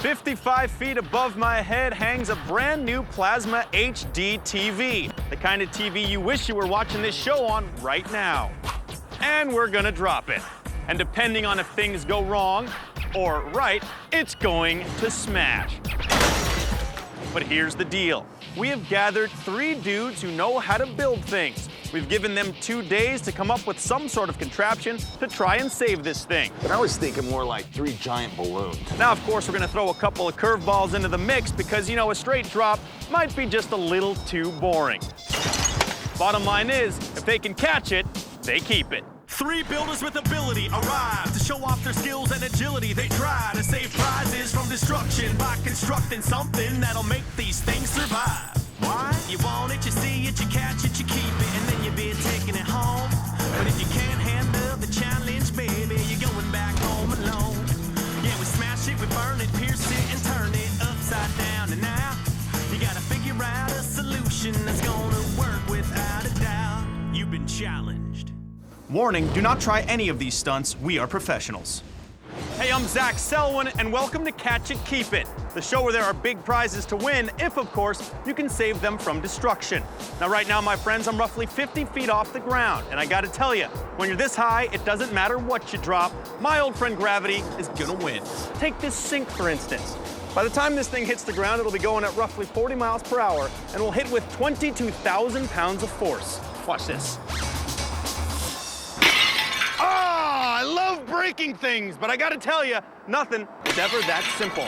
55 feet above my head hangs a brand new Plasma HD TV, the kind of TV you wish you were watching this show on right now. And we're gonna drop it. And depending on if things go wrong or right, it's going to smash. But here's the deal. We have gathered 3 dudes who know how to build things. We've given them 2 days to come up with some sort of contraption to try and save this thing. But I was thinking more like 3 giant balloons. Now, of course, we're gonna throw a couple of curveballs into the mix because, you know, a straight drop might be just a little too boring. Bottom line is, if they can catch it, they keep it. 3 builders with ability arrive to show off their skills and agility. They try to save prizes from destruction by constructing something that'll make these things survive. Why? You want it, you see it, you catch it, you keep it, and then you'll be taking it home. But if you can't handle the challenge, baby, you're going back home alone. Yeah, we smash it, we burn it, pierce it, and turn it upside down. And now, you gotta figure out a solution that's gonna work without a doubt. You've been challenged. Warning, do not try any of these stunts. We are professionals. Hey, I'm Zach Selwyn, and welcome to Catch It, Keep It, the show where there are big prizes to win if, of course, you can save them from destruction. Now, right now, my friends, I'm roughly 50 feet off the ground, and I gotta tell you, when you're this high, it doesn't matter what you drop. My old friend gravity is gonna win. Take this sink, for instance. By the time this thing hits the ground, it'll be going at roughly 40 miles per hour, and will hit with 22,000 pounds of force. Watch this. I love breaking things, but I gotta tell you, nothing is ever that simple.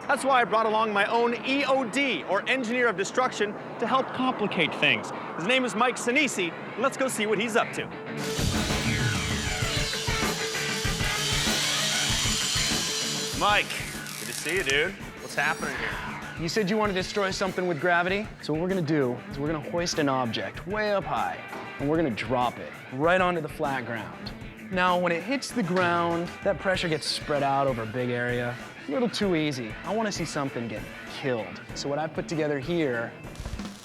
That's why I brought along my own EOD, or Engineer of Destruction, to help complicate things. His name is Mike Sinisi, and let's go see what he's up to. Mike, good to see you, dude. What's happening here? You said you want to destroy something with gravity, so what we're gonna do is we're gonna hoist an object way up high, and we're gonna drop it right onto the flat ground. Now, when it hits the ground, that pressure gets spread out over a big area. A little too easy. I want to see something get killed. So what I put together here,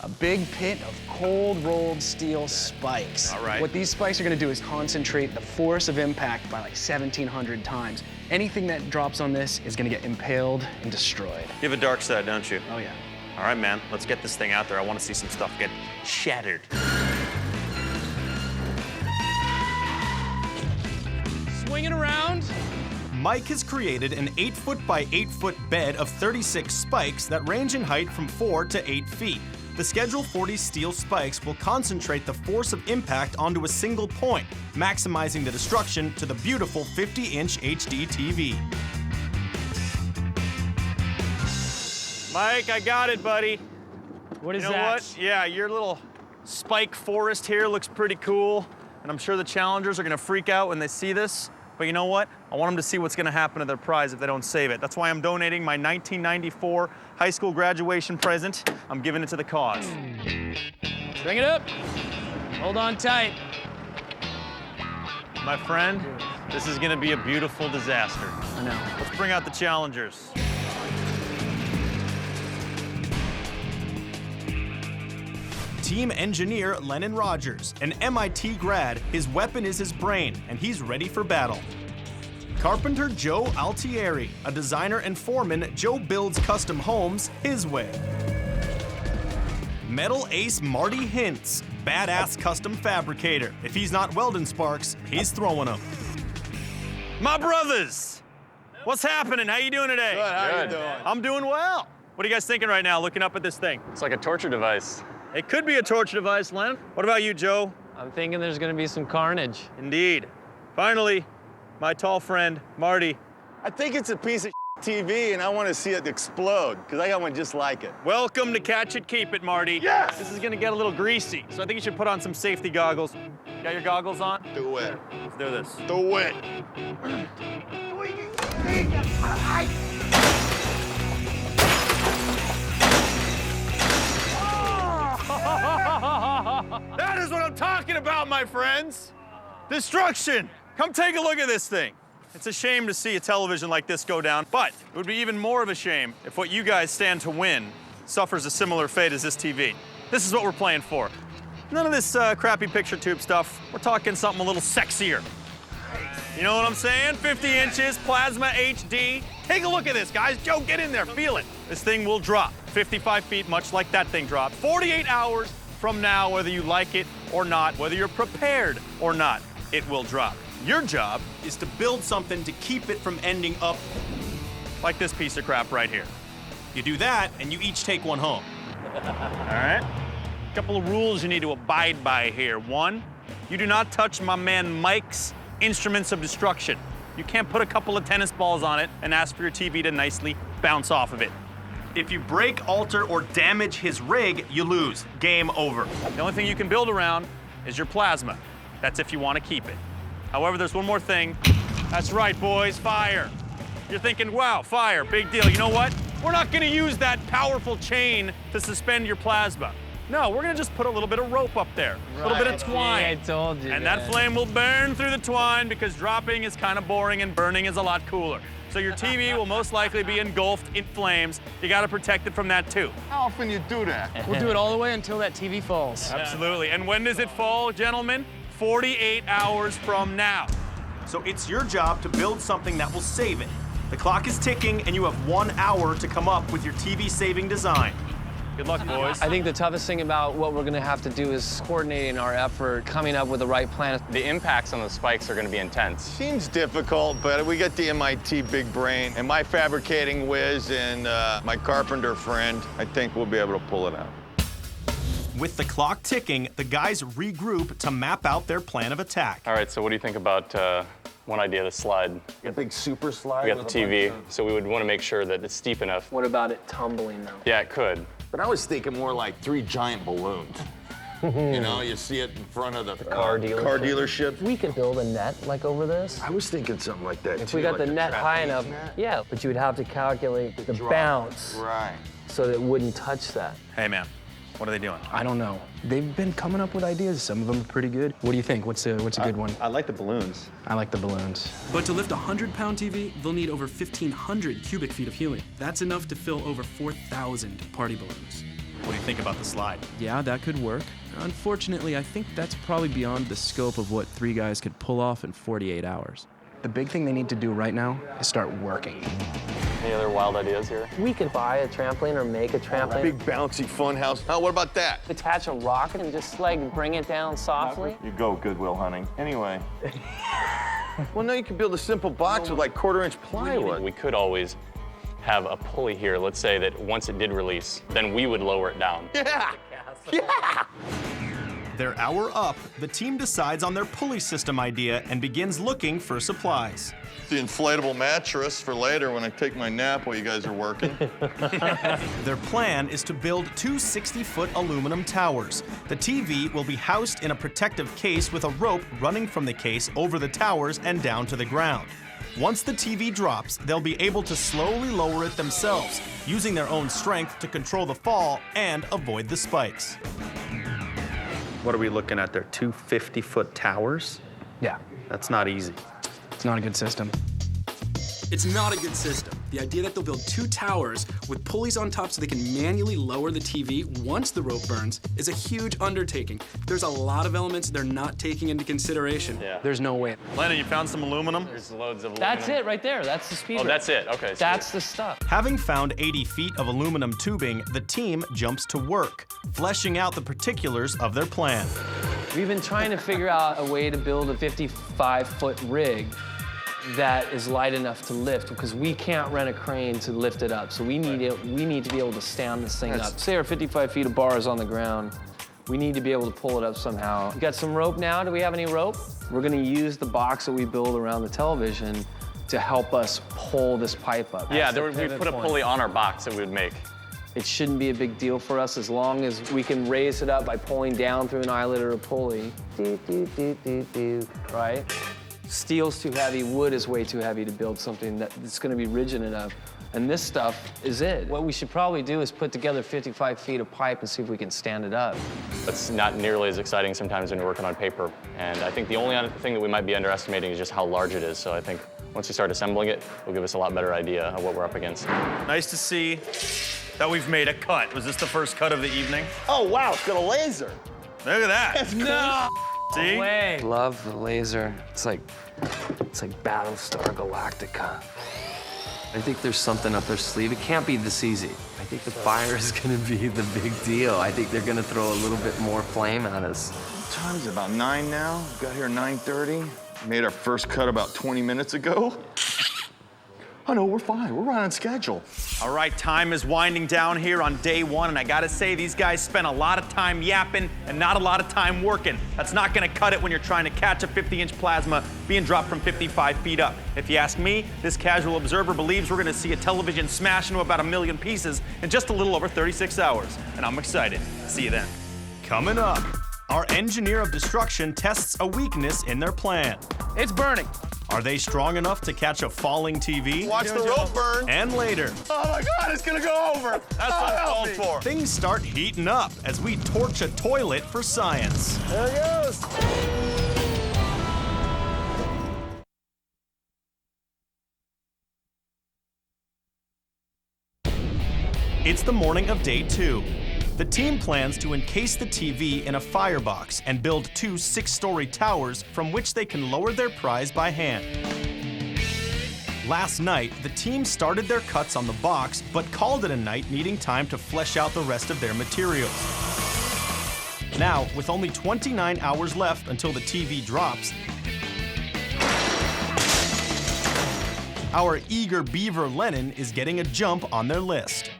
a big pit of cold rolled steel spikes. All right. What these spikes are going to do is concentrate the force of impact by like 1,700 times. Anything that drops on this is going to get impaled and destroyed. You have a dark side, don't you? Oh, yeah. All right, man, let's get this thing out there. I want to see some stuff get shattered. Swinging around. Mike has created an 8-foot by 8-foot bed of 36 spikes that range in height from 4 to 8 feet. The Schedule 40 steel spikes will concentrate the force of impact onto a single point, maximizing the destruction to the beautiful 50-inch HD TV. Mike, I got it, buddy. What is You know that? what? Yeah, your little spike forest here looks pretty cool, and I'm sure the challengers are gonna freak out when they see this. But you know what? I want them to see what's gonna happen to their prize if they don't save it. That's why I'm donating my 1994 high school graduation present. I'm giving it to the cause. Bring it up. Hold on tight. My friend, this is gonna be a beautiful disaster. I know. Let's bring out the challengers. Team engineer Lennon Rogers, an MIT grad, his weapon is his brain, and he's ready for battle. Carpenter Joe Altieri, a designer and foreman, Joe builds custom homes his way. Metal ace Marty Hintz, badass custom fabricator. If he's not welding sparks, he's throwing them. My brothers, what's happening? How you doing today? Good, how you doing? I'm doing well. What are you guys thinking right now, looking up at this thing? It's like a torture device. It could be a torture device, Len. What about you, Joe? I'm thinking there's gonna be some carnage. Indeed. Finally, my tall friend, Marty. I think it's a piece of TV, and I want to see it explode, because I got one just like it. Welcome to Catch It, Keep It, Marty. Yes! This is gonna get a little greasy, so I think you should put on some safety goggles. Got your goggles on? Do it. Let's do this. Do it. That is what I'm talking about, my friends. Destruction. Come take a look at this thing. It's a shame to see a television like this go down, but it would be even more of a shame if what you guys stand to win suffers a similar fate as this TV. This is what we're playing for. None of this crappy picture tube stuff. We're talking something a little sexier. You know what I'm saying? 50 inches, plasma HD. Take a look at this, guys. Joe, get in there, feel it. This thing will drop 55 feet, much like that thing dropped. 48 hours from now, whether you like it or not, whether you're prepared or not, it will drop. Your job Is to build something to keep it from ending up. like this piece of crap right here. You do that, and you each take one home. All right? A couple of rules you need to abide by here. One, you do not touch my man Mike's instruments of destruction. You can't put a couple of tennis balls on it and ask for your TV to nicely bounce off of it. If you break, alter, or damage his rig, you lose. Game over. The only thing you can build around is your plasma. That's if you want to keep it. However, there's one more thing. That's right, boys, fire. You're thinking, wow, fire, big deal. You know what? We're not gonna use that powerful chain to suspend your plasma. No, we're gonna just put a little bit of rope up there, a little bit of twine. Yeah, I told you. And that flame will burn through the twine because dropping is kind of boring and burning is a lot cooler. So your TV will most likely be engulfed in flames. You gotta protect it from that too. How often you do that? We'll do it all the way until that TV falls. Absolutely. And when does it fall, gentlemen? 48 hours from now. So it's your job to build something that will save it. The clock is ticking, and you have 1 hour to come up with your TV-saving design. Good luck, boys. I think the toughest thing about what we're gonna have to do is coordinating our effort, coming up with the right plan. The impacts on the spikes are gonna be intense. Seems difficult, but we got the MIT big brain and my fabricating whiz and my carpenter friend. I think we'll be able to pull it out. With the clock ticking, the guys regroup to map out their plan of attack. All right, so what do you think about one idea, the slide? A big super slide. We got the TV, so we would want to make sure that it's steep enough. What about it tumbling though? Yeah, it could. But I was thinking more like 3 giant balloons. You know, you see it in front of the car dealership. Car dealership. We could build a net like over this. I was thinking something like that If too. we got like the a net high trapeze enough, net. yeah, but you would have to calculate the bounce Right. so that it wouldn't touch that. Hey, man, what are they doing? I don't know. They've been coming up with ideas. Some of them are pretty good. What do you think? What's a good one? I like the balloons. I like the balloons. But to lift a 100-pound TV, they'll need over 1,500 cubic feet of helium. That's enough to fill over 4,000 party balloons. What do you think about the slide? Yeah, that could work. Unfortunately, I think that's probably beyond the scope of what 3 guys could pull off in 48 hours. The big thing they need to do right now is start working. Any other wild ideas here? We could buy a trampoline or make a trampoline. Big bouncy fun house. Oh, what about that? Attach a rocket and just like bring it down softly. You go, Goodwill Hunting. Anyway. Well, no, you could build a simple box with like 1/4-inch plywood. We could always have a pulley here. Let's say that once it did release, then we would lower it down. Yeah. Yeah. Their hour up, the team decides on their pulley system idea and begins looking for supplies. The inflatable mattress for later when I take my nap while you guys are working. Their plan is to build 2 60-foot aluminum towers. The TV will be housed in a protective case with a rope running from the case over the towers and down to the ground. Once the TV drops, they'll be able to slowly lower it themselves, using their own strength to control the fall and avoid the spikes. What are we looking at there? 2 50-foot towers? Yeah, That's not easy. it's not a good system. It's not a good system. The idea that they'll build 2 towers with pulleys on top so they can manually lower the TV once the rope burns is a huge undertaking. There's a lot of elements they're not taking into consideration. Yeah. There's no way. Lennon, you found some aluminum? There's loads of That's aluminum. it right there. That's the speed. Oh, that's it. Okay. So That's the stuff. Having found 80 feet of aluminum tubing, the team jumps to work, fleshing out the particulars of their plan. We've been trying to figure out a way to build a 55-foot rig that is light enough to lift because we can't rent a crane to lift it up. So we need to be able to stand this thing up. Say our 55 feet of bars on the ground. We need to be able to pull it up somehow. We got some rope now. Do we have any rope? We're gonna use the box that we build around the television to help us pull this pipe up. yeah, That's the we pivot put a point. pulley on our box that we would make. It shouldn't be a big deal for us as long as we can raise it up by pulling down through an eyelet or a pulley. Do, do, do, do, do, right? Steel's too heavy, wood is way too heavy to build something that's gonna be rigid enough. And this stuff is it. What we should probably do is put together 55 feet of pipe and see if we can stand it up. That's not nearly as exciting sometimes when you're working on paper. And I think the only other thing that we might be underestimating is just how large it is. So I think once we start assembling it, it'll give us a lot better idea of what we're up against. Nice to see that we've made a cut. Was this the first cut of the evening? Oh, wow, it's got a laser. Look at that. That's cool. See? Love the laser. It's like It's like Battlestar Galactica. I think there's something up their sleeve. It can't be this easy. I think the fire is gonna be the big deal. I think they're gonna throw a little bit more flame at us. What time is it? About 9 now? Got here 9:30. Made our first cut about 20 minutes ago. Oh no, we're fine. We're right on schedule. All right, time is winding down here on day one, and I gotta say, these guys spent a lot of time yapping and not a lot of time working. That's not gonna cut it when you're trying to catch a 50-inch plasma being dropped from 55 feet up. If you ask me, this casual observer believes we're gonna see a television smash into about 1 million pieces in just a little over 36 hours, and I'm excited. See you then. Coming up, our engineer of destruction tests a weakness in their plan. It's burning. Are they strong enough to catch a falling TV? Watch the rope burn. And later, Oh my God, it's gonna go over. That's uncalled for. things start heating up as we torch a toilet for science. There it goes. It's the morning of day 2. The team plans to encase the TV in a firebox and build 2 6-story towers from which they can lower their prize by hand. Last night, the team started their cuts on the box, but called it a night, needing time to flesh out the rest of their materials. Now, with only 29 hours left until the TV drops, our eager beaver Lennon is getting a jump on their list.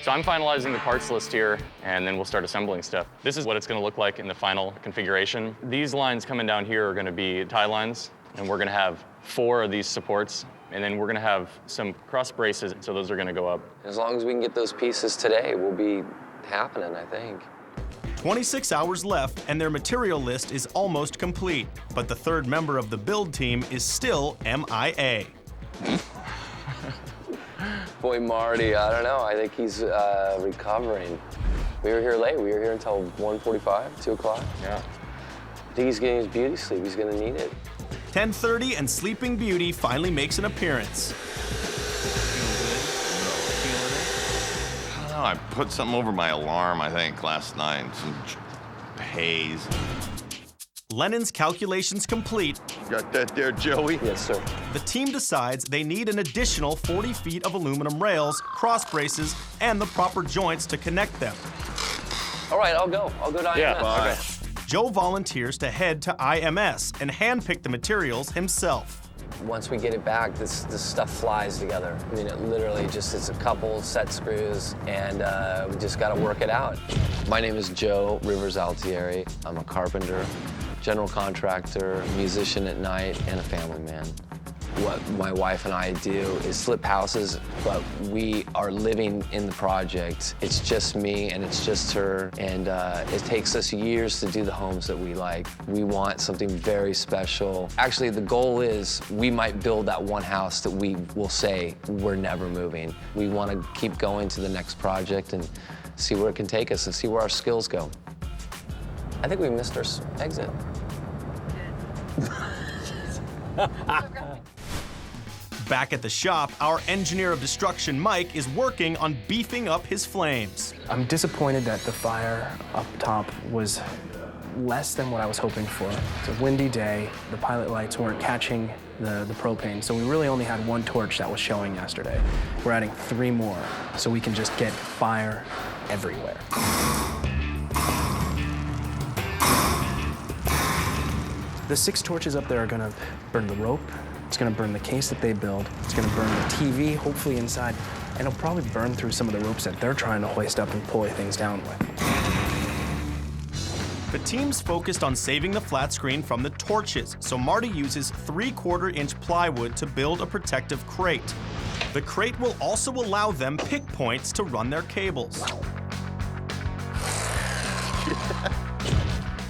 So I'm finalizing the parts list here, and then we'll start assembling stuff. This is what it's gonna look like in the final configuration. These lines coming down here are gonna be tie lines, and we're gonna have 4 of these supports, and then we're gonna have some cross braces, so those are gonna go up. As long as we can get those pieces today, we'll be happening, I think. 26 hours left, and their material list is almost complete, but the third member of the build team is still MIA. Boy, Marty, I don't know. I think he's recovering. We were here late. We were here until 1:45, 2 o'clock. Yeah. I think he's getting his beauty sleep. He's gonna need it. 10:30 and Sleeping Beauty finally makes an appearance. I don't know, I put something over my alarm, I think, last night. Some haze. Lennon's calculations complete. Got that there, Joey? Yes, sir. The team decides they need an additional 40 feet of aluminum rails, cross braces, and the proper joints to connect them. All right, I'll go. I'll go to IMS. Yeah, Bye. Joe volunteers to head to IMS and handpick the materials himself. Once we get it back, this stuff flies together. I mean, it literally just, it's a couple set screws, and we just gotta work it out. My name is Joe Rivers Altieri. I'm a carpenter, general contractor, musician at night, and a family man. What my wife and I do is flip houses, but we are living in the project. It's just me and it's just her, and it takes us years to do the homes that we like. We want something very special. Actually, the goal is we might build that one house that we will say we're never moving. We want to keep going to the next project and see where it can take us and see where our skills go. I think we missed our exit. Back at the shop, our engineer of destruction, Mike, is working on beefing up his flames. I'm disappointed that the fire up top was less than what I was hoping for. It's a windy day. The pilot lights weren't catching the propane, so we really only had 1 torch that was showing yesterday. We're adding 3 more, so we can just get fire everywhere. The 6 torches up there are gonna burn the rope. It's gonna burn the case that they build. It's gonna burn the TV, hopefully inside. And it'll probably burn through some of the ropes that they're trying to hoist up and pulley things down with. The team's focused on saving the flat screen from the torches, so Marty uses 3/4-inch plywood to build a protective crate. The crate will also allow them pick points to run their cables.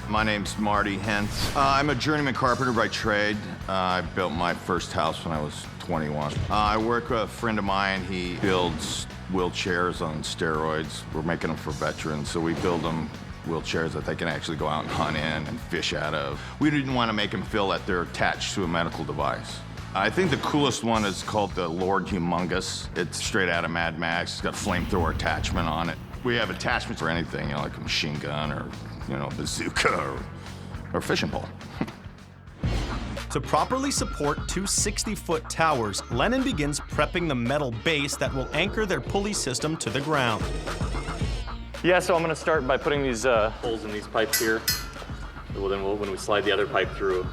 My name's Marty Hentz. I'm a journeyman carpenter by trade. I built my first house when I was 21. I work with a friend of mine. He builds wheelchairs on steroids. We're making them for veterans, so we build them wheelchairs that they can actually go out and hunt in and fish out of. We didn't want to make them feel that they're attached to a medical device. I think the coolest one is called the Lord Humongous. It's straight out of Mad Max. It's got a flamethrower attachment on it. We have attachments for anything, you know, like a machine gun or, you know, bazooka or fishing pole. To properly support two 60-foot towers, Lennon begins prepping the metal base that will anchor their pulley system to the ground. Yeah, so I'm gonna start by putting these holes in these pipes here. Well, then when we slide the other pipe through.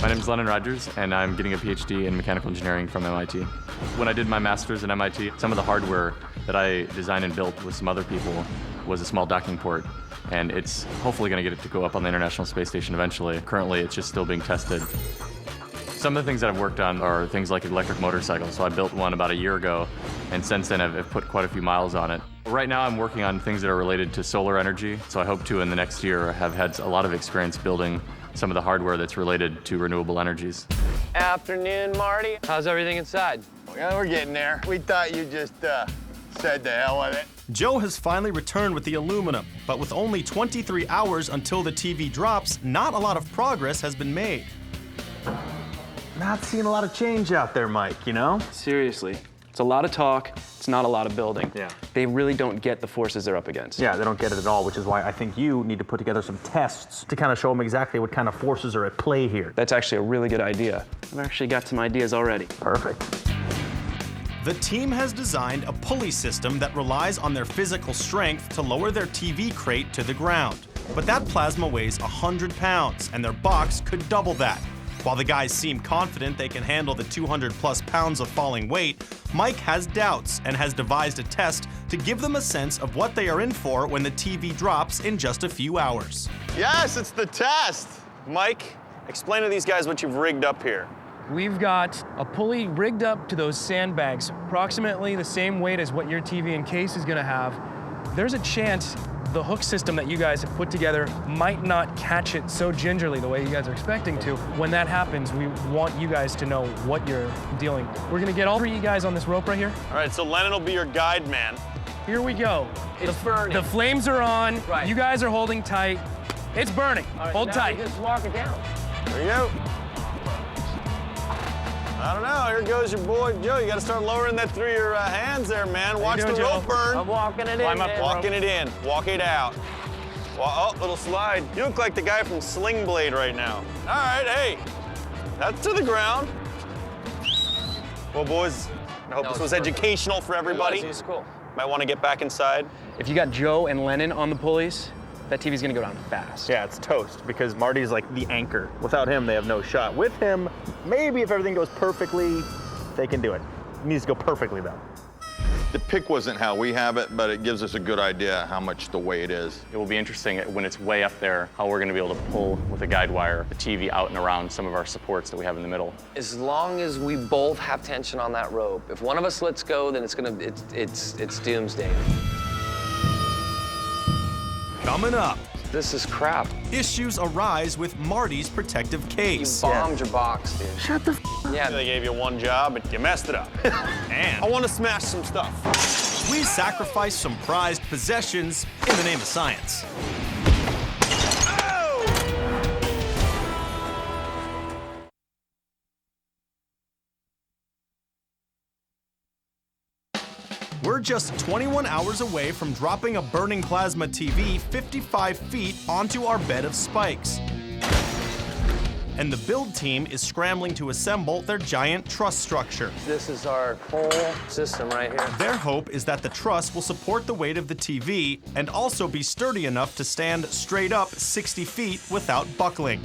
My name is Lennon Rogers, and I'm getting a PhD in mechanical engineering from MIT. When I did my master's at MIT, some of the hardware that I designed and built with some other people was a small docking port. And it's hopefully going to get it to go up on the International Space Station eventually. Currently, it's just still being tested. Some of the things that I've worked on are things like electric motorcycles. So I built one about a year ago, and since then I've put quite a few miles on it. Right now I'm working on things that are related to solar energy. So I hope to, in the next year, have had a lot of experience building some of the hardware that's related to renewable energies. Afternoon, Marty. How's everything inside? Yeah, we're getting there. We thought you just said the hell with it. Joe has finally returned with the aluminum, but with only 23 hours until the TV drops, not a lot of progress has been made. Not seeing a lot of change out there, Mike, you know? Seriously, it's a lot of talk, it's not a lot of building. Yeah. They really don't get the forces they're up against. Yeah, they don't get it at all, which is why I think you need to put together some tests to kind of show them exactly what kind of forces are at play here. That's actually a really good idea. I've actually got some ideas already. Perfect. The team has designed a pulley system that relies on their physical strength to lower their TV crate to the ground. But that plasma weighs 100 pounds, and their box could double that. While the guys seem confident they can handle the 200+ pounds of falling weight, Mike has doubts and has devised a test to give them a sense of what they are in for when the TV drops in just a few hours. Yes, it's the test. Mike, explain to these guys what you've rigged up here. We've got a pulley rigged up to those sandbags, approximately the same weight as what your TV and case is gonna have. There's a chance the hook system that you guys have put together might not catch it so gingerly the way you guys are expecting to. When that happens, we want you guys to know what you're dealing with. We're gonna get all three of you guys on this rope right here. All right, so Lennon will be your guide man. Here we go. It's burning. The flames are on. Right. You guys are holding tight. It's burning. Hold tight. Just walk it down. There you go. I don't know, here goes your boy Joe. You gotta start lowering that through your hands there, man. Watch the rope burn. I'm walking it Climb in. up, walking it in. Walk it out. Oh, little slide. You look like the guy from Sling Blade right now. All right, hey, that's to the ground. Well, boys, I hope this was educational for everybody. It's cool. Might want to get back inside. If you got Joe and Lennon on the pulleys, that TV's gonna go down fast. Yeah, it's toast because Marty's like the anchor. Without him, they have no shot. With him, maybe if everything goes perfectly, they can do it. It needs to go perfectly though. The pick wasn't how we have it, but it gives us a good idea how much the weight is. It will be interesting when it's way up there, how we're gonna be able to pull with a guide wire the TV out and around some of our supports that we have in the middle. As long as we both have tension on that rope, if one of us lets go, then it's doomsday. Coming up, This is crap. issues arise with Marty's protective You case. bombed your box, dude. Shut the Yeah. They gave you one job, and you messed it up. And I want to smash some stuff. we sacrifice some prized possessions in the name of science. We're just 21 hours away from dropping a burning plasma TV 55 feet onto our bed of spikes. And the build team is scrambling to assemble their giant truss structure. This is our whole system right here. Their hope is that the truss will support the weight of the TV and also be sturdy enough to stand straight up 60 feet without buckling.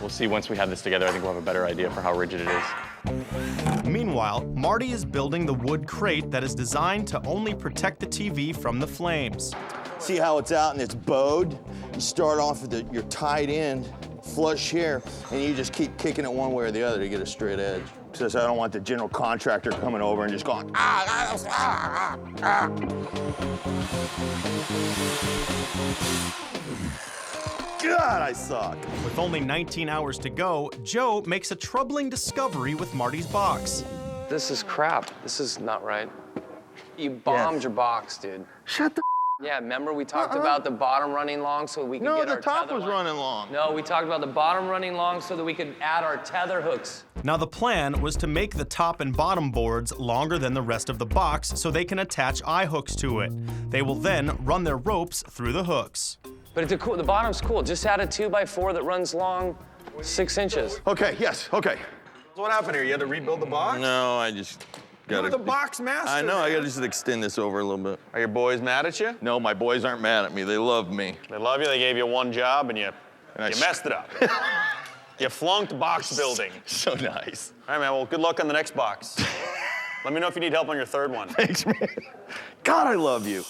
We'll see once we have this together, I think we'll have a better idea for how rigid it is. Meanwhile, Marty is building the wood crate that is designed to only protect the TV from the flames. See how it's out and it's bowed? You start off with your tied end, flush here, and you just keep kicking it one way or the other to get a straight edge. Because I don't want the general contractor coming over and just going, God, I suck. With only 19 hours to go, Joe makes a troubling discovery with Marty's box. This is crap. This is not right. You bombed your box, dude. Shut the Yeah, remember we talked about the bottom running long so we could get our No, the top tether was line? running long. No, we talked about the bottom running long so that we could add our tether hooks. Now the plan was to make the top and bottom boards longer than the rest of the box so they can attach eye hooks to it. They will then run their ropes through the hooks. But the bottom's cool. Just add a 2x4 that runs long 6 inches. Okay, yes, okay. So what happened here? You had to rebuild the box? No, I just You're gotta... the box master. I know, I man. gotta just extend this over a little bit. Are your boys mad at you? No, my boys aren't mad at me. They love me. They love you. They gave you one job, and you messed it up. You flunked box building. So nice. All right, man. Well, good luck on the next box. Let me know if you need help on your third one. Thanks, man. God, I love you.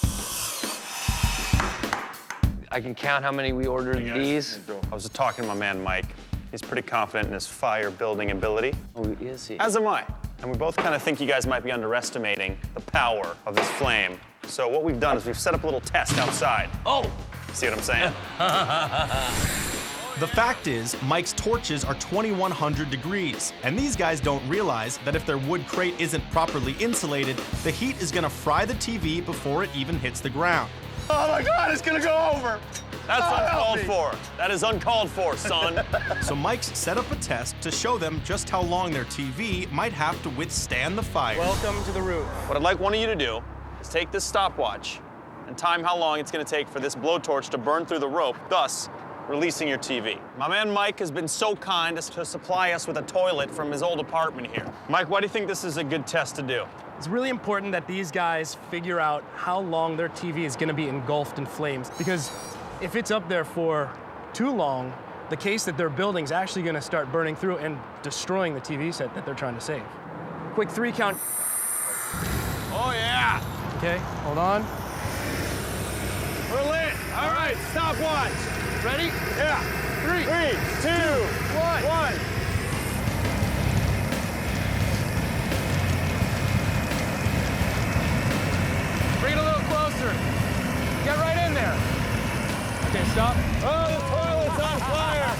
I can count how many we ordered these. I was just talking to my man, Mike. He's pretty confident in his fire building ability. Oh, is he? As am I. And we both kind of think you guys might be underestimating the power of this flame. So what we've done is we've set up a little test outside. Oh! See what I'm saying? The fact is, Mike's torches are 2100 degrees, and these guys don't realize that if their wood crate isn't properly insulated, the heat is gonna fry the TV before it even hits the ground. Oh my God, it's gonna go over. That's uncalled for. That is uncalled for, son. So Mike's set up a test to show them just how long their TV might have to withstand the fire. Welcome to the roof. What I'd like one of you to do is take this stopwatch and time how long it's gonna take for this blowtorch to burn through the rope, thus releasing your TV. My man Mike has been so kind as to supply us with a toilet from his old apartment here. Mike, why do you think this is a good test to do? It's really important that these guys figure out how long their TV is gonna be engulfed in flames, because if it's up there for too long, the case that they're building is actually gonna start burning through and destroying the TV set that they're trying to save. Quick 3 count. Oh yeah! Okay, hold on. We're lit! All right, stopwatch! Ready? Yeah! 3, 2, 1. Bring it a little closer. Get right in there. Okay, stop. Oh, the toilet's on fire!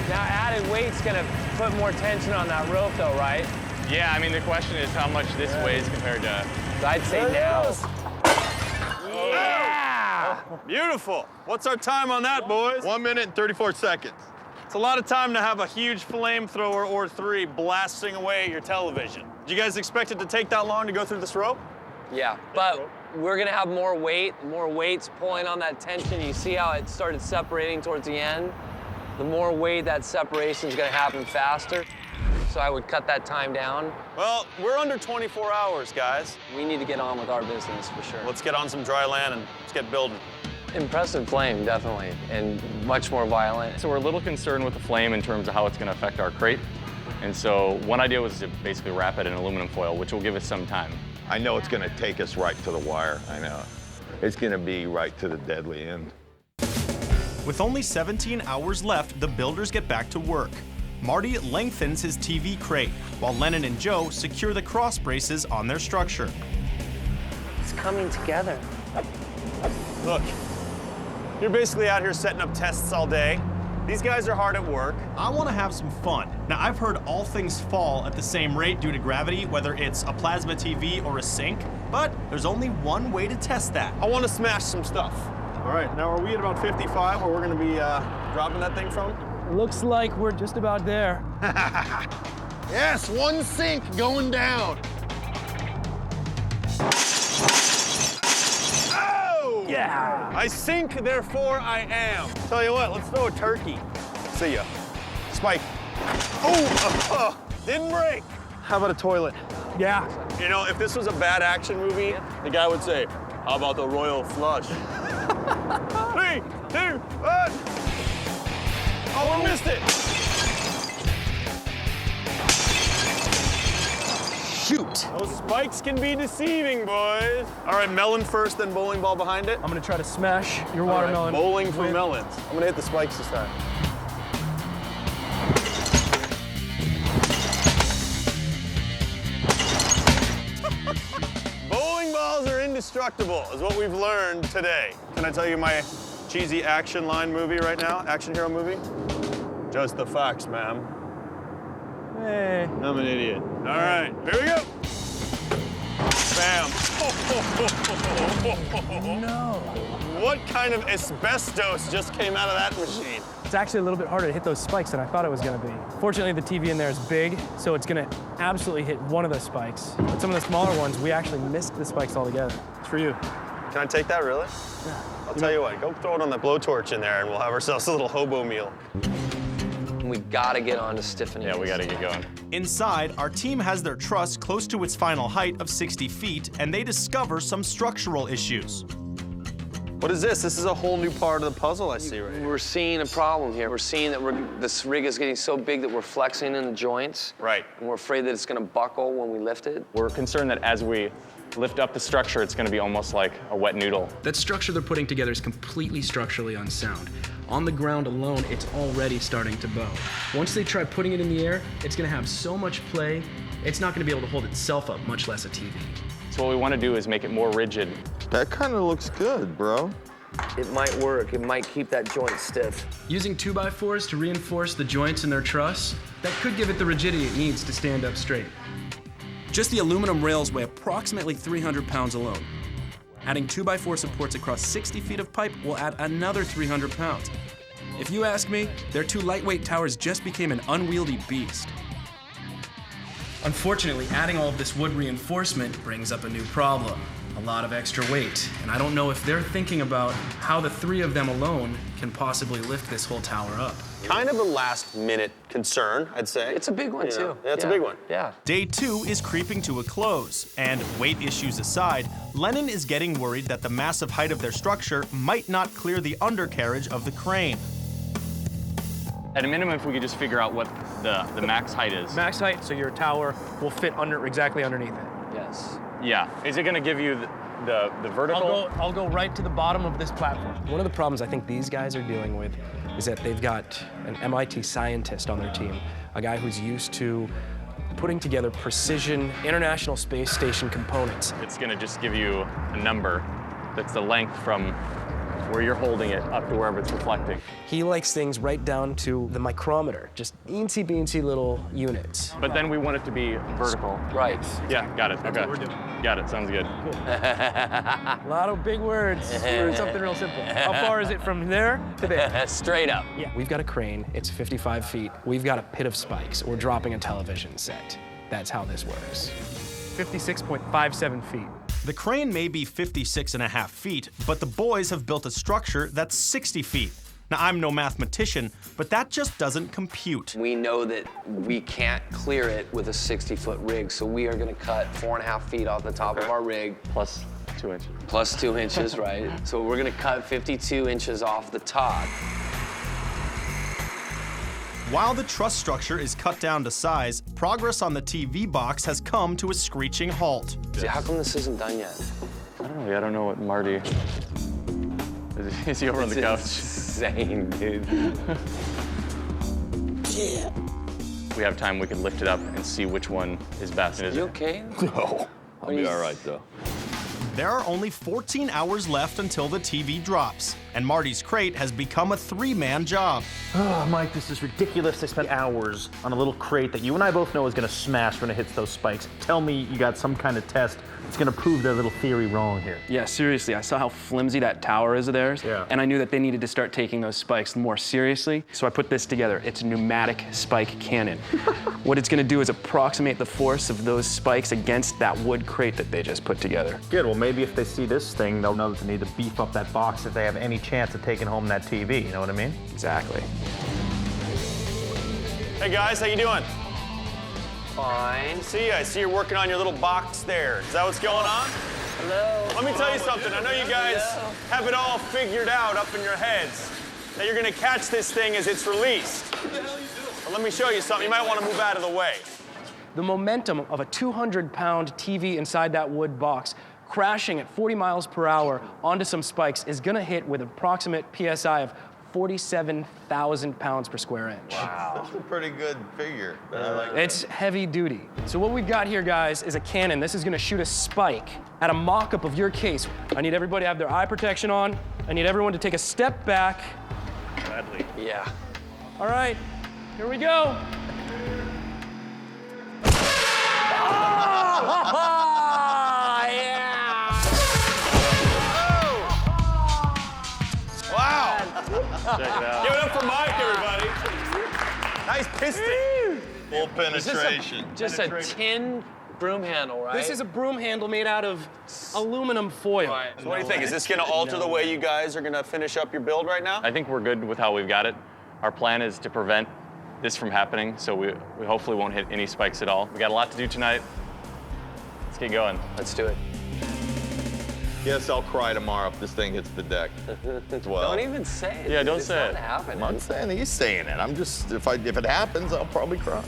Now added weight's gonna put more tension on that rope though, right? Yeah, I mean, the question is how much this weighs compared to... I'd say now. Yeah! Beautiful. What's our time on that, boys? 1 minute and 34 seconds. It's a lot of time to have a huge flamethrower or 3 blasting away at your television. Did you guys expect it to take that long to go through this rope? Yeah, but we're gonna have more weight's pulling on that tension. You see how it started separating towards the end? The more weight, that separation is gonna happen faster. So I would cut that time down. Well, we're under 24 hours, guys. We need to get on with our business for sure. Let's get on some dry land and let's get building. Impressive flame, definitely, and much more violent. So we're a little concerned with the flame in terms of how it's going to affect our crate. And so one idea was to basically wrap it in aluminum foil, which will give us some time. I know it's gonna take us right to the wire. I know. It's gonna be right to the deadly end. With only 17 hours left, the builders get back to work. Marty lengthens his TV crate, while Lennon and Joe secure the cross braces on their structure. It's coming together. Look, you're basically out here setting up tests all day. These guys are hard at work. I want to have some fun. Now, I've heard all things fall at the same rate due to gravity, whether it's a plasma TV or a sink, but there's only one way to test that. I want to smash some stuff. All right, now are we at about 55 where we're gonna be dropping that thing from? Looks like we're just about there. Yes, 1 sink going down. Oh! Yeah! I sink, therefore I am. Tell you what, let's throw a turkey. See ya. Spike. Oh! Didn't break. How about a toilet? Yeah. You know, if this was a bad action movie, the guy would say, how about the royal flush? 3, 2, 1. Oh, we missed it. Shoot. Those spikes can be deceiving, boys. All right, melon first, then bowling ball behind it. I'm gonna try to smash your All right, watermelon. bowling for with- melons. I'm gonna hit the spikes this time. Bowling balls are indestructible, is what we've learned today. Can I tell you my cheesy action line movie right now? Action hero movie? Just the facts, ma'am. Hey. I'm an idiot. All right, here we go. Bam. No. What kind of asbestos just came out of that machine? It's actually a little bit harder to hit those spikes than I thought it was gonna be. Fortunately, the TV in there is big, so it's gonna absolutely hit one of the spikes. But some of the smaller ones, we actually missed the spikes altogether. It's for you. Can I take that, really? Yeah. I'll tell you what, go throw it on the blowtorch in there and we'll have ourselves a little hobo meal. We gotta get on to stiffening. Yeah, we gotta get going. Inside, our team has their truss close to its final height of 60 feet, and they discover some structural issues. What is this? This is a whole new part of the puzzle I see right here. We're seeing a problem here. We're seeing that this rig is getting so big that we're flexing in the joints. Right. And we're afraid that it's gonna buckle when we lift it. We're concerned that as we lift up the structure, it's gonna be almost like a wet noodle. That structure they're putting together is completely structurally unsound. On the ground alone, it's already starting to bow. Once they try putting it in the air, it's gonna have so much play, it's not gonna be able to hold itself up, much less a TV. So what we wanna do is make it more rigid. That kind of looks good, bro. It might work. It might keep that joint stiff. Using 2x4s to reinforce the joints in their truss, that could give it the rigidity it needs to stand up straight. Just the aluminum rails weigh approximately 300 pounds alone. Adding 2x4 supports across 60 feet of pipe will add another 300 pounds. If you ask me, their two lightweight towers just became an unwieldy beast. Unfortunately, adding all of this wood reinforcement brings up a new problem. A lot of extra weight, and I don't know if they're thinking about how the three of them alone can possibly lift this whole tower up. Kind of a last-minute concern, I'd say. It's a big one, too. Yeah, it's a big one. Yeah. Day 2 is creeping to a close, and weight issues aside, Lennon is getting worried that the massive height of their structure might not clear the undercarriage of the crane. At a minimum, if we could just figure out what the max height is. Max height, so your tower will fit exactly underneath it. Yes. Yeah. Is it gonna give you the vertical? I'll go right to the bottom of this platform. One of the problems I think these guys are dealing with is that they've got an MIT scientist on their team, a guy who's used to putting together precision International Space Station components. It's gonna just give you a number that's the length from where you're holding it up to wherever it's reflecting. He likes things right down to the micrometer, just eensy-beensy little units. But then we want it to be vertical. Right. Yeah, got it. That's okay. what we're doing. Got it, sounds good. A lot of big words for something real simple. How far is it from there to there? Straight up. Yeah. We've got a crane, it's 55 feet. We've got a pit of spikes. We're dropping a television set. That's how this works. 56.57 feet. The crane may be 56.5 feet, but the boys have built a structure that's 60 feet. Now, I'm no mathematician, but that just doesn't compute. We know that we can't clear it with a 60-foot rig, so we are gonna cut 4.5 feet off the top of our rig. Plus 2 inches. Plus 2 inches, right? So we're gonna cut 52 inches off the top. While the truss structure is cut down to size, progress on the TV box has come to a screeching halt. See, how come this isn't done yet? I don't know. I don't know what Marty. Is he over on the couch? Insane, dude. Yeah. We have time. We can lift it up and see which one is best. You okay? No, I'll be all right though. There are only 14 hours left until the TV drops, and Marty's crate has become a 3-man job. Oh, Mike, this is ridiculous. I spent hours on a little crate that you and I both know is gonna smash when it hits those spikes. Tell me you got some kind of test that's gonna prove their little theory wrong here. Yeah, seriously, I saw how flimsy that tower is of theirs, and I knew that they needed to start taking those spikes more seriously, so I put this together. It's a pneumatic spike cannon. What it's gonna do is approximate the force of those spikes against that wood crate that they just put together. Good, well maybe if they see this thing, they'll know that they need to beef up that box if they have any chance of taking home that TV, you know what I mean? Exactly. Hey guys, how you doing? Fine. I see you're working on your little box there. Is that what's going on? Hello. Let me tell you something. I know you guys have it all figured out up in your heads. That you're gonna catch this thing as it's released. What the hell are you doing? Well, let me show you something. You might want to move out of the way. The momentum of a 200-pound TV inside that wood box crashing at 40 miles per hour onto some spikes is gonna hit with an approximate PSI of 47,000 pounds per square inch. Wow. That's a pretty good figure. But I like It's heavy duty. So what we've got here, guys, is a cannon. This is gonna shoot a spike at a mock-up of your case. I need everybody to have their eye protection on. I need everyone to take a step back. Gladly. Yeah. All right, here we go. Wow. Check it out. Give it up for Mike, everybody. Nice piston. Full penetration. Just a tin broom handle, right? This is a broom handle made out of aluminum foil. Right. So what do you think? Is this going to alter the way you guys are going to finish up your build right now? I think we're good with how we've got it. Our plan is to prevent this from happening, so we hopefully won't hit any spikes at all. We got a lot to do tonight. Let's get going. Let's do it. Yes, I'll cry tomorrow if this thing hits the deck. Well, Don't even say it. Yeah, dude. don't It's say not it. happening. I'm not saying he's saying it. I'm just, if it happens, I'll probably cry.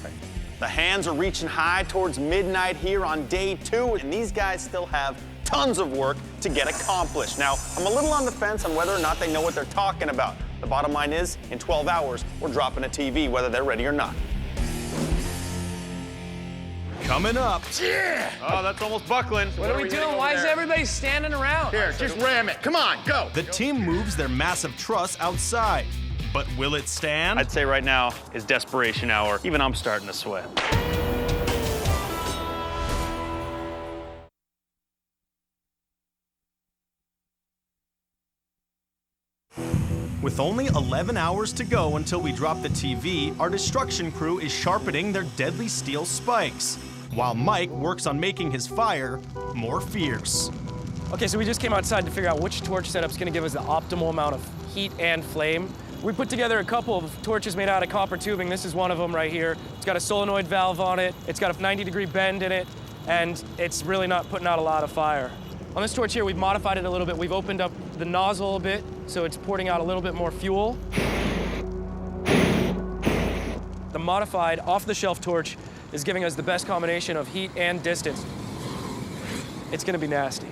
The hands are reaching high towards midnight here on day 2, and these guys still have tons of work to get accomplished. Now, I'm a little on the fence on whether or not they know what they're talking about. The bottom line is, in 12 hours, we're dropping a TV, whether they're ready or not. Coming up. Yeah! Oh, that's almost buckling. What are we doing? Why is everybody standing around? Here, just ram it. Come on, go. The team moves their massive truss outside. But will it stand? I'd say right now is desperation hour. Even I'm starting to sweat. With only 11 hours to go until we drop the TV, our destruction crew is sharpening their deadly steel spikes, while Mike works on making his fire more fierce. Okay, so we just came outside to figure out which torch setup's gonna give us the optimal amount of heat and flame. We put together a couple of torches made out of copper tubing. This is one of them right here. It's got a solenoid valve on it. It's got a 90-degree bend in it, and it's really not putting out a lot of fire. On this torch here, we've modified it a little bit. We've opened up the nozzle a bit, so it's pouring out a little bit more fuel. The modified off-the-shelf torch is giving us the best combination of heat and distance. It's gonna be nasty.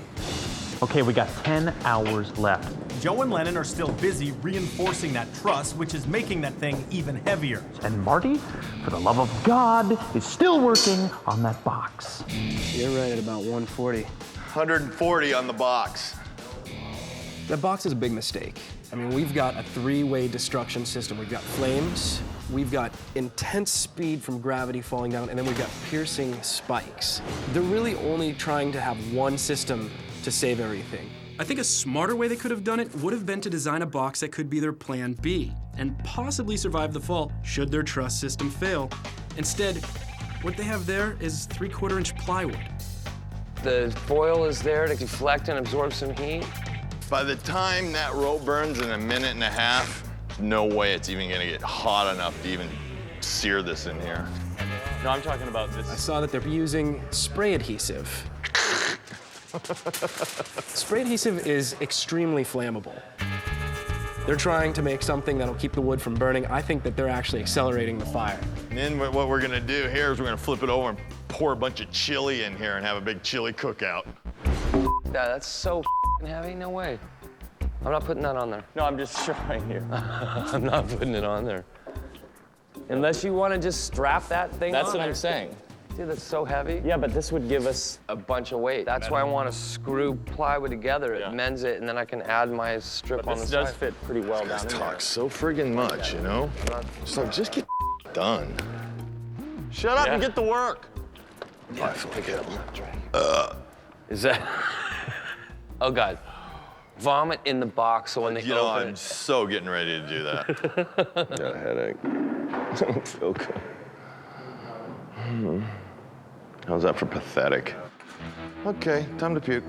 Okay, we got 10 hours left. Joe and Lennon are still busy reinforcing that truss, which is making that thing even heavier. And Marty, for the love of God, is still working on that box. You're right at about 140. 140 on the box. That box is a big mistake. I mean, we've got a 3-way destruction system. We've got flames, we've got intense speed from gravity falling down, and then we've got piercing spikes. They're really only trying to have one system to save everything. I think a smarter way they could have done it would have been to design a box that could be their plan B and possibly survive the fall should their truss system fail. Instead, what they have there is 3/4-inch plywood. The foil is there to deflect and absorb some heat. By the time that rope burns in a minute and a half, no way it's even gonna get hot enough to even sear this in here. No, I'm talking about I this. saw that they're using spray adhesive. Spray adhesive is extremely flammable. They're trying to make something that'll keep the wood from burning. I think that they're actually accelerating the fire. And then what we're gonna do here is we're gonna flip it over and pour a bunch of chili in here and have a big chili cookout. Yeah, that's so heavy, no way. I'm not putting that on there. No, I'm just showing you. I'm not putting it on there. Unless you want to just strap that thing That's on what there. I'm saying. Dude, that's so heavy. Yeah, but this would give us A bunch of weight. That's why I want to screw plywood together. It Yeah. mends it, and then I can add my strip on the this side. does fit pretty well down in there. Talk so friggin' much, you know? So just get done. Shut up and Yeah. get to work. I feel like hell. Is that? Oh God. Vomit in the box so when they You know, open I'm it. so getting ready to do that. Got a headache. I don't feel good. How's that for pathetic? Okay, time to puke.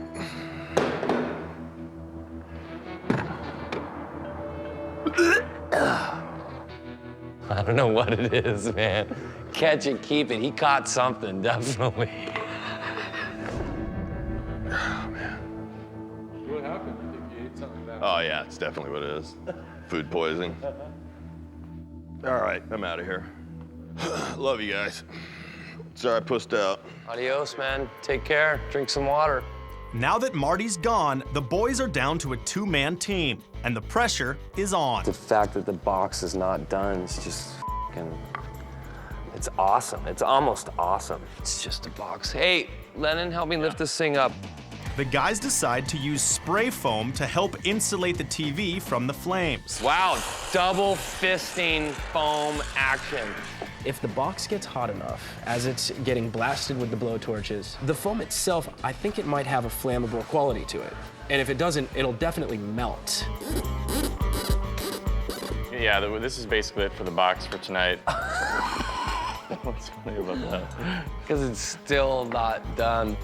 I don't know what it is, man. Catch it, keep it. He caught something, definitely. Oh yeah, it's definitely what it is. Food poisoning. All right, I'm out of here. Love you guys. Sorry I pussed out. Adios, man. Take care. Drink some water. Now that Marty's gone, the boys are down to a 2-man team, and the pressure is on. The fact that the box is not done is just fucking. It's awesome. It's almost awesome. It's just a box. Hey, Lennon, help me lift this thing up. The guys decide to use spray foam to help insulate the TV from the flames. Wow, double fisting foam action. If the box gets hot enough, as it's getting blasted with the blowtorches, the foam itself, I think it might have a flammable quality to it. And if it doesn't, it'll definitely melt. Yeah, this is basically it for the box for tonight. What's funny about that? Because it's still not done.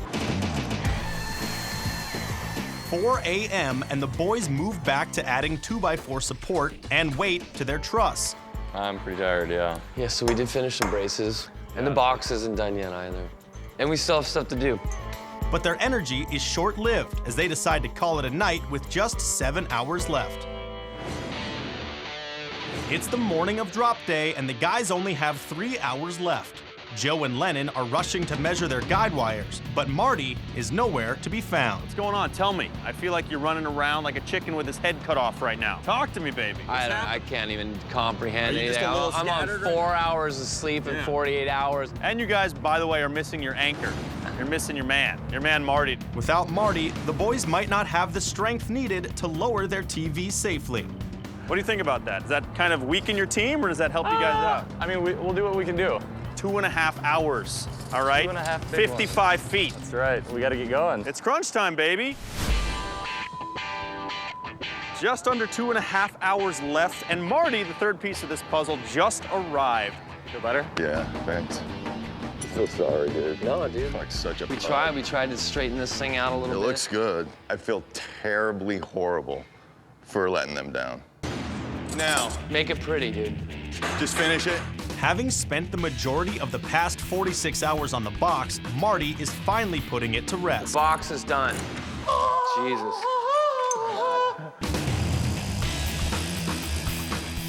4 a.m. and the boys move back to adding 2x4 support and weight to their truss. I'm pretty tired, yeah. Yeah, so we did finish some braces, and the box isn't done yet either. And we still have stuff to do. But their energy is short-lived as they decide to call it a night with just 7 hours left. It's the morning of drop day, and the guys only have 3 hours left. Joe and Lennon are rushing to measure their guide wires, but Marty is nowhere to be found. What's going on? Tell me. I feel like you're running around like a chicken with his head cut off right now. Talk to me, baby. I can't even comprehend Are you just anything. a little I'm on scattered 4 hours of sleep in 48 hours. And you guys, by the way, are missing your anchor. You're missing your man Marty. Without Marty, the boys might not have the strength needed to lower their TV safely. What do you think about that? Does that kind of weaken your team, or does that help you guys out? I mean, we'll do what we can do. 2.5 hours, all right? 2.5 big 55 feet. That's right. We got to get going. It's crunch time, baby. Just under 2.5 hours left, and Marty, the third piece of this puzzle, just arrived. Feel better? Yeah, thanks. So sorry, dude. No, dude. Like such a We tried to straighten this thing out a little bit. It looks good. I feel terribly horrible for letting them down. Now, Make it pretty, dude. just finish it. Having spent the majority of the past 46 hours on the box, Marty is finally putting it to rest. Box is done. Jesus.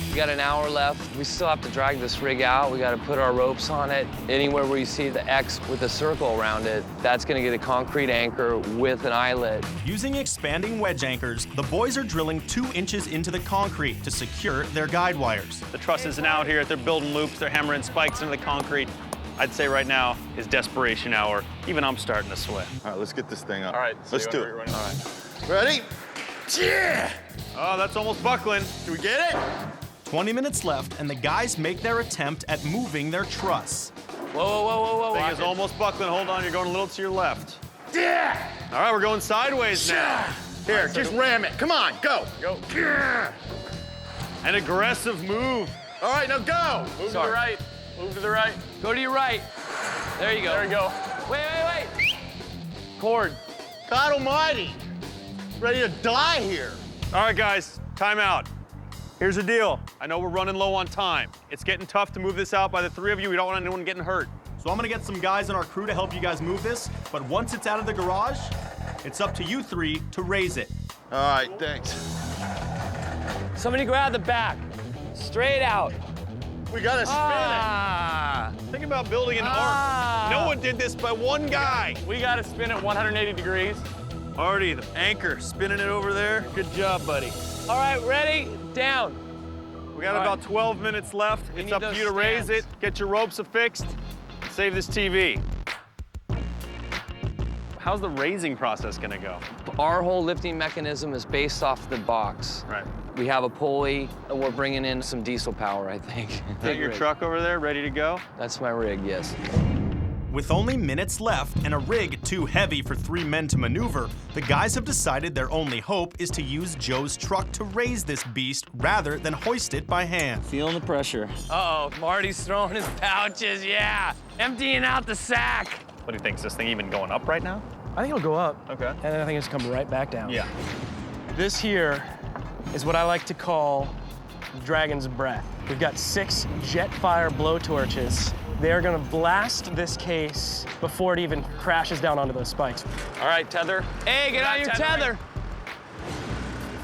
We got an hour left. We still have to drag this rig out. We got to put our ropes on it. Anywhere where you see the X with a circle around it, that's going to get a concrete anchor with an eyelet. Using expanding wedge anchors, the boys are drilling 2 inches into the concrete to secure their guide wires. The truss isn't out here. They're building loops. They're hammering spikes into the concrete. I'd say right now is desperation hour. Even I'm starting to sweat. All right, let's get this thing up. All right. Let's do it. All right. Ready? Yeah! Oh, that's almost buckling. Do we get it? 20 minutes left, and the guys make their attempt at moving their truss. Whoa, whoa, whoa, whoa, whoa. Thing is almost buckling. Hold on, you're going a little to your left. Yeah! All right, we're going sideways now. Here, just ram it. Come on, go. Go. An aggressive move. All right, now go. Move to the right. Move to the right. Go to your right. There you go. There you go. Wait. Cord. God almighty. Ready to die here. All right, guys, time out. Here's the deal. I know we're running low on time. It's getting tough to move this out by the 3 of you. We don't want anyone getting hurt. So I'm gonna get some guys on our crew to help you guys move this, but once it's out of the garage, it's up to you 3 to raise it. All right, thanks. Somebody grab the back. Straight out. We gotta spin Think about building an ark. No one did this but one guy. We got to spin it 180 degrees. Artie, the anchor, spinning it over there. Good job, buddy. All right, ready? Down. We got about 12 minutes left. It's need up to those you to raise it, stands. get your ropes affixed, save this TV. How's the raising process gonna go? Our whole lifting mechanism is based off the box. Right. We have a pulley, and we're bringing in some diesel power, I think. Is that your truck over there, ready to go? That's my rig, yes. With only minutes left and a rig too heavy for 3 men to maneuver, the guys have decided their only hope is to use Joe's truck to raise this beast rather than hoist it by hand. Feeling the pressure. Uh-oh, Marty's throwing his pouches, yeah. Emptying out the sack. What do you think? Is this thing even going up right now? I think it'll go up. Okay. And then I think it's come right back down. Yeah. This here is what I like to call Dragon's Breath. We've got 6 jet fire blowtorches. They're gonna blast this case before it even crashes down onto those spikes. All right, tether. Hey, get out your tether.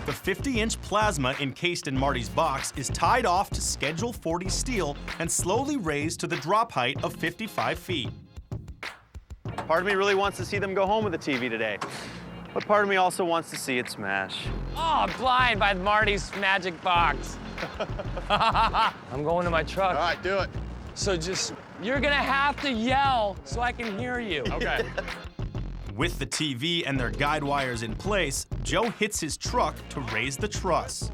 The 50-inch plasma encased in Marty's box is tied off to Schedule 40 steel and slowly raised to the drop height of 55 feet. Part of me really wants to see them go home with the TV today. But part of me also wants to see it smash. Oh, I'm blind by Marty's magic box. I'm going to my truck. All right, do it. So you're gonna have to yell so I can hear you. Okay. With the TV and their guide wires in place, Joe hits his truck to raise the truss.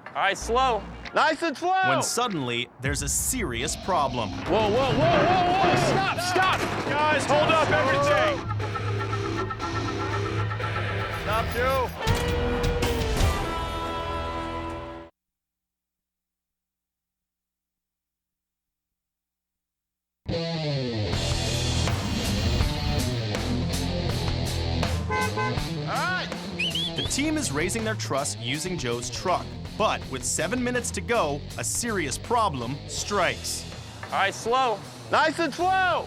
All right, slow. Nice and slow. When suddenly, there's a serious problem. Whoa, whoa, whoa, whoa, whoa. Stop. Guys, hold up everything. Stop, Joe. The team is raising their truss using Joe's truck, but with 7 minutes to go, a serious problem strikes. All right, slow. Nice and slow.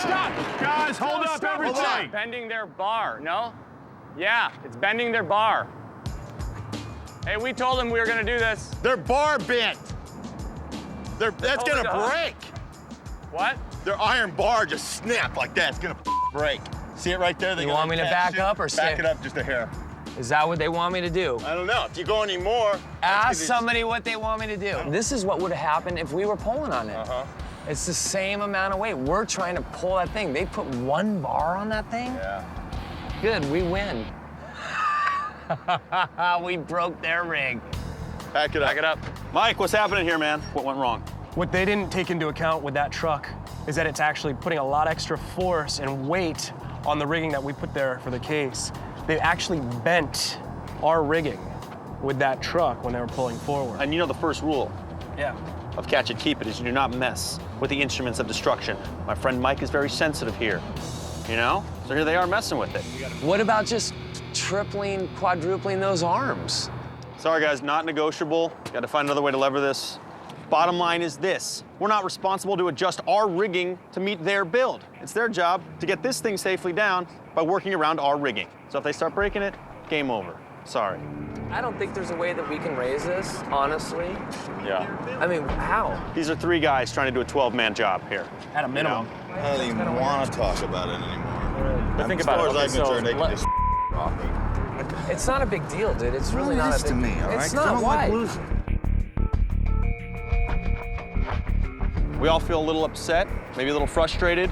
Stop! Guys, hold up everything! Bending their bar, no? Yeah, it's bending their bar. Hey, we told them we were gonna do this. Their bar bent. That's holding gonna the hook. break. What? Their iron bar just snapped like that. It's gonna break. See it right there? They You got want me to back up or back stay? it up just a hair. Is that what they want me to do? I don't know. If you go any more, Ask somebody what they want me to do. This is what would have happened if we were pulling on it. Uh-huh. It's the same amount of weight. We're trying to pull that thing. They put 1 bar on that thing? Yeah. Good, we win. We broke their rig. Back it up. Back it up. Mike, what's happening here, man? What went wrong? What they didn't take into account with that truck is that it's actually putting a lot extra force and weight on the rigging that we put there for the case. They actually bent our rigging with that truck when they were pulling forward. And you know the first rule Yeah. of catch it, keep it is you do not mess with the instruments of destruction. My friend Mike is very sensitive here, you know? So here they are messing with it. What about just tripling, quadrupling those arms? Sorry guys, not negotiable. Got to find another way to lever this. Bottom line is this: we're not responsible to adjust our rigging to meet their build. It's their job to get this thing safely down by working around our rigging. So if they start breaking it, game over. Sorry. I don't think there's a way that we can raise this, honestly. Yeah. I mean, how? These are 3 guys trying to do a 12-man job here. At a minimum. I don't even want to talk about it anymore. But think about it. As far as I'm concerned, they let- can just off me. It's not a big deal, dude. It's really not It is a big to me, all right? It's 'Cause I not. don't Why? like losing. We all feel a little upset, maybe a little frustrated,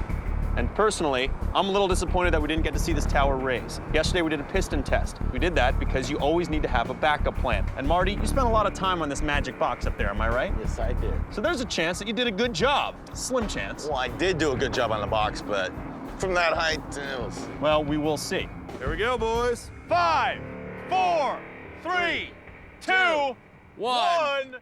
and personally, I'm a little disappointed that we didn't get to see this tower raise. Yesterday we did a piston test. We did that because you always need to have a backup plan. And Marty, you spent a lot of time on this magic box up there, am I right? Yes, I did. So there's a chance that you did a good job. Slim chance. Well, I did do a good job on the box, but from that height, it was... Well, we will see. Here we go, boys. 5, 4, 3, 2, 1.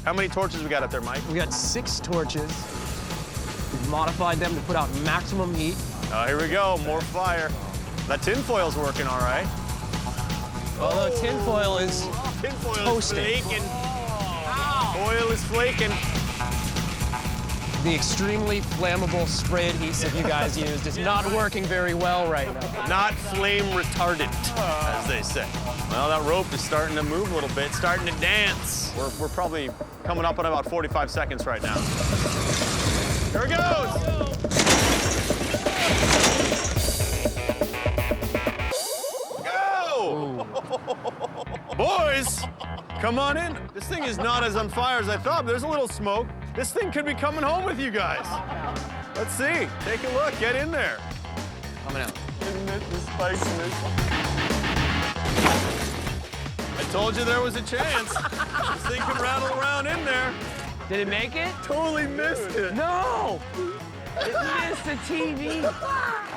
How many torches we got up there, Mike? We got 6 torches. We've modified them to put out maximum heat. Oh, here we go, more fire. That tinfoil's working all right. Although tinfoil is Tinfoil Toasting. is flaking. Oil is flaking. the extremely flammable spray adhesive you guys used is not working very well right now. Not flame retardant, as they say. Well, that rope is starting to move a little bit, starting to dance. We're probably coming up on about 45 seconds right now. Here it goes! Go! Boys, come on in. This thing is not as on fire as I thought, but there's a little smoke. This thing could be coming home with you guys. Let's see. Take a look. Get in there. Coming out. I told you there was a chance. This thing could rattle around in there. Did it make it? Totally missed it. No! It missed the TV.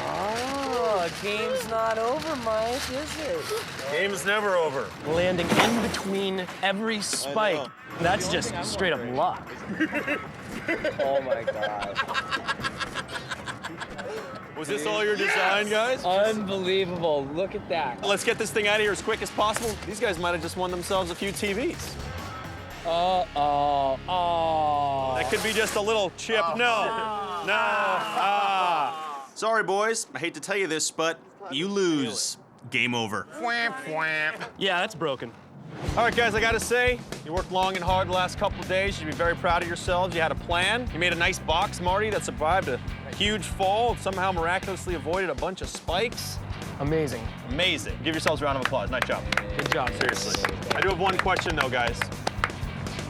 Oh, game's not over, Mike, is it? Game's never over. Landing in between every spike. That's just straight up luck. Oh my God. Was this all your design, guys? Unbelievable. Look at that. Let's get this thing out of here as quick as possible. These guys might have just won themselves a few TVs. That could be just a little chip. No. Sorry, boys. I hate to tell you this, but you lose. Game over. Yeah, that's broken. All right, guys, I gotta say, you worked long and hard the last couple of days. You should be very proud of yourselves. You had a plan. You made a nice box, Marty, that survived a huge fall, somehow miraculously avoided a bunch of spikes. Amazing. Amazing. Give yourselves a round of applause. Nice job. Good job. Seriously. I do have one question, though, guys.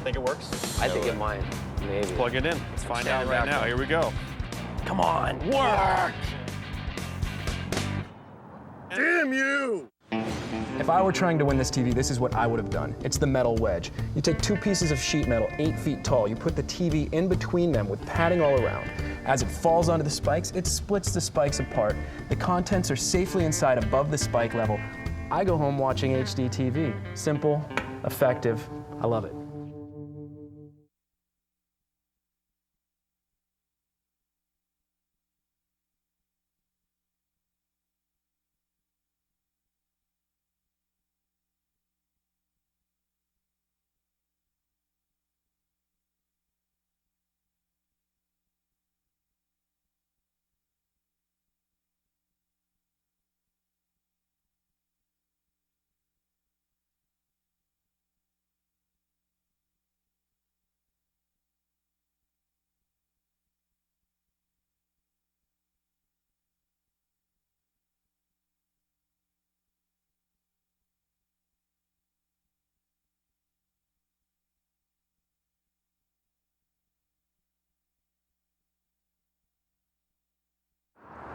Think it works? I think it might. Maybe. Plug it in. Let's find Stand out it right back now. up. Here we go. Come on, work! Damn you! If I were trying to win this TV, this is what I would have done. It's the metal wedge. You take 2 pieces of sheet metal 8 feet tall, you put the TV in between them with padding all around. As it falls onto the spikes, it splits the spikes apart. The contents are safely inside above the spike level. I go home watching HD TV. Simple, effective, I love it.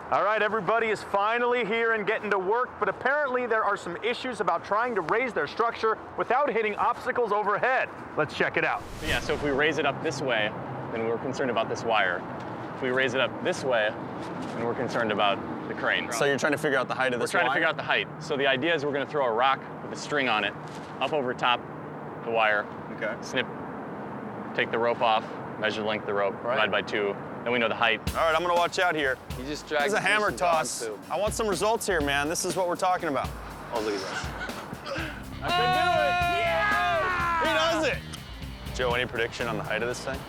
All right, everybody is finally here and getting to work, but apparently there are some issues about trying to raise their structure without hitting obstacles overhead. Let's check it out. Yeah, so if we raise it up this way, then we're concerned about this wire. If we raise it up this way, then we're concerned about the crane. So you're trying to figure out the height of this We're trying to wire? figure out the height. So the idea is we're going to throw a rock with a string on it up over top the wire. Okay. Snip, take the rope off, measure the length of the rope, divide by 2. Then we know the height. All right, I'm gonna watch out here. You just This drag is a hammer toss. I want some results here, man. This is what we're talking about. Oh, look at this. I could do it. Yeah! He does it. Joe, any prediction on the height of this thing?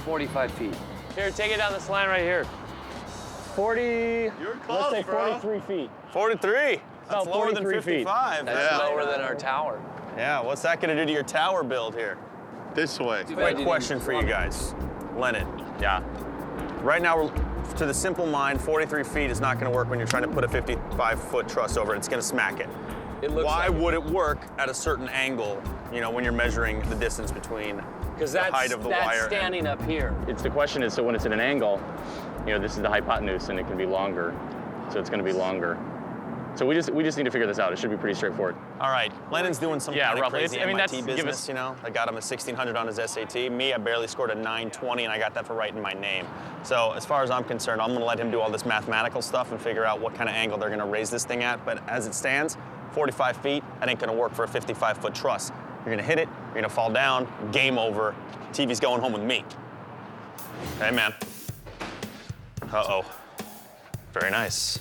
45 feet. Here, take it down this line right here. 40, You're close, let's say bro. 43 feet. 43. That's About lower than 43 feet. 55. That's yeah. lower than our tower. Yeah, what's that gonna do to your tower build here? This way. Quick question for you guys. Lennon, Yeah. right now, to the simple mind, 43 feet is not gonna work when you're trying to put a 55-foot truss over it. It's gonna smack it. Why would it work at a certain angle, you know, when you're measuring the distance between Because the that's, height of the that's wire? standing up here. The question is, so when it's at an angle, you know, this is the hypotenuse and it can be longer. So it's going to be longer. So we just need to figure this out. It should be pretty straightforward. All right, Lennon's doing some Yeah, kind of roughly. crazy I mean, MIT that's- give business, us- you know? I got him a 1600 on his SAT. Me, I barely scored a 920, and I got that for writing my name. So as far as I'm concerned, I'm gonna let him do all this mathematical stuff and figure out what kind of angle they're gonna raise this thing at. But as it stands, 45 feet, that ain't gonna work for a 55-foot truss. You're gonna hit it, you're gonna fall down, game over. TV's going home with me. Hey, man. Uh-oh. Very nice.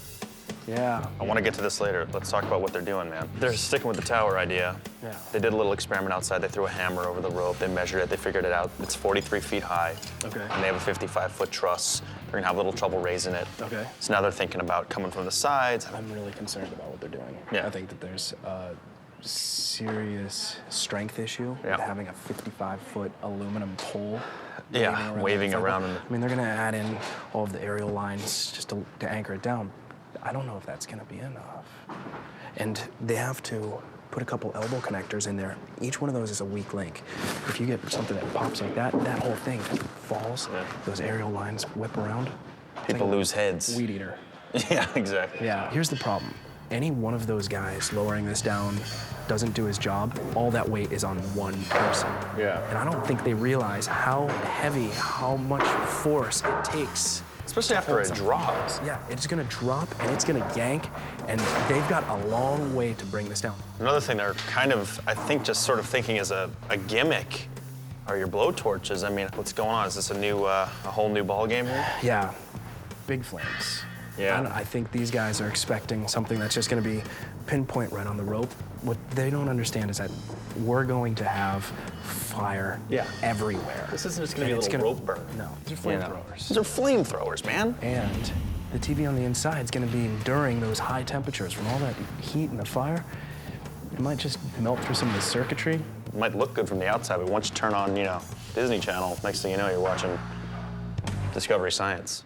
Yeah. I want to get to this later. Let's talk about what they're doing, man. They're sticking with the tower idea. Yeah. They did a little experiment outside. They threw a hammer over the rope. They measured it. They figured it out. It's 43 feet high. Okay. And they have a 55-foot truss. They're going to have a little trouble raising it. Okay. So now they're thinking about coming from the sides. I'm really concerned about what they're doing. Yeah. I think that there's a serious strength issue Yeah. with having a 55-foot aluminum pole. Yeah, waving the around. I mean, they're gonna add in all of the aerial lines just to anchor it down. I don't know if that's gonna be enough. And they have to put a couple elbow connectors in there. Each one of those is a weak link. If you get something that pops like that, that whole thing falls. Yeah. Those aerial lines whip around. People lose heads. Weed eater. Yeah, exactly. Yeah, here's the problem. Any one of those guys lowering this down doesn't do his job, all that weight is on one person. Yeah. And I don't think they realize how heavy, how much force it takes. Especially after it drops. Yeah, it's gonna drop and it's gonna yank, and they've got a long way to bring this down. Another thing they're kind of, I think, just sort of thinking as a gimmick are your blowtorches. I mean, what's going on? Is this a whole new ball game here? Yeah, big flames. Yeah. I think these guys are expecting something that's just gonna be pinpoint right on the rope. What they don't understand is that we're going to have fire everywhere. This isn't just gonna And be a it's little gonna- rope burn. No, these are You know? flamethrowers. These are flamethrowers, man. And the TV on the inside is going to be enduring those high temperatures from all that heat and the fire. It might just melt through some of the circuitry. It might look good from the outside, but once you turn on, you know, Disney Channel, next thing you know, you're watching Discovery Science.